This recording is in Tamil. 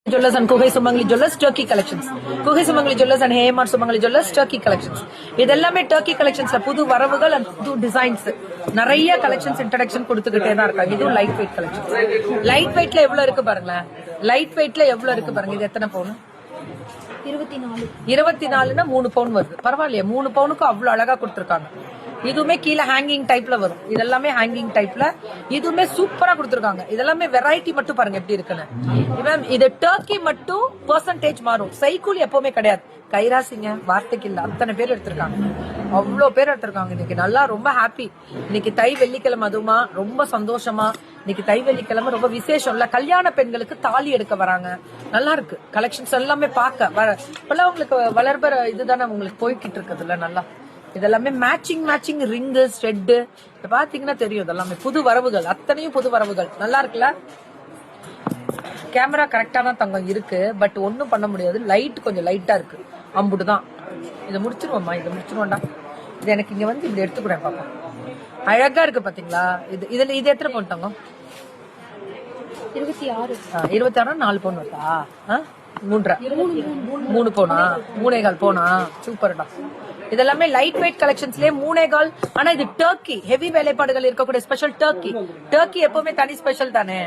Jewellers and Kuhai Sumangali Jewellers Turkey collections. Kuhai Sumangali Jewellers and Hemar Sumangali Jewellers Turkey collections. இதெல்லாமே Turkey collections புது வரவுகள் and புது டிசைன்ஸ் நிறைய கலெக்ஷன்ஸ் இன்ட்ரோடக்ஷன் கொடுத்துக்கிட்டே தான் இருக்காங்க. இதுவும் லைட் வெயிட் கலெக்ஷன்ஸ். லைட் வெயிட்ல எவ்வளவு இருக்கு பாருங்களேன். லைட் வெயிட்ல எவ்வளவு இருக்கு பாருங்க. இது எத்தனை பவுன்? 24னா 3 பவுன் வருது. பரவாயில்லையே 3 பவுனுக்கு அவ்வளவு அழகா கொடுத்துருக்காங்க. இதுவுமே கீழே ஹேங்கிங் டைப்ல வரும். இதெல்லாமே ஹேங்கிங் டைப்ல இதுவுமே சூப்பரா கொடுத்துருக்காங்க. இதெல்லாமே வெரைட்டி மட்டும் பாருங்க எப்படி இருக்குன்னு. இது டர்க்கி மட்டும் பெர்சன்டேஜ் மாறும். சைக்கிள் எப்பவுமே கிடையாது. கைராசிங்க வார்த்தைக்கு இல்ல, அத்தனை பேர் எடுத்திருக்காங்க. அவ்வளோ பேர் எடுத்திருக்காங்க. இன்னைக்கு நல்லா ரொம்ப ஹாப்பி. இன்னைக்கு தை வெள்ளிக்கிழமை அதுவுமா ரொம்ப சந்தோஷமா. இன்னைக்கு தை வெள்ளிக்கிழமை ரொம்ப விசேஷம் இல்ல. கல்யாண பெண்களுக்கு தாலி எடுக்க வராங்க. நல்லா இருக்கு கலெக்ஷன்ஸ் எல்லாமே பார்க்க இப்பெல்லாம் உங்களுக்கு வளர்பற இதுதானே உங்களுக்கு போய்கிட்டு இருக்குதுல்ல. நல்லா இதெல்லாமே மேட்சிங் ரிங்கு ஸ்டெட்டு பாத்தீங்கன்னா தெரியும். இதெல்லாமே புது வரவுகள், அத்தனையும் புது வரவுகள். நல்லா இருக்குல்ல. கேமரா கரெக்டா தான் தங்கம் இருக்கு. பட் ஒன்னும் பண்ண முடியாது. லைட் கொஞ்சம் லைட்டா இருக்கு. அம்புட்டுதான். இதை முடிச்சிருவோம்மா. இதை முடிச்சிருவோம்டா. இது எனக்கு இங்க வந்து இப்படி எடுத்துக்கூட பாப்பா. அழகா இருக்கு பாத்தீங்களா. இது எத்தனை பவுன் தங்கம்? 26. 4 பவுன் வருதா? 3 பவுனா? 3.25 பவுனா? சூப்பர்டா. இதெல்லாமே லைட் வெயிட் கலெக்ஷன்ஸ்லயே 3.25. ஆனா இது டர்க்கி ஹெவி வேலைப்பாடுகள் இருக்கக்கூடிய ஸ்பெஷல் டர்க்கி. டர்க்கி எப்பவுமே தனி ஸ்பெஷல் தானே.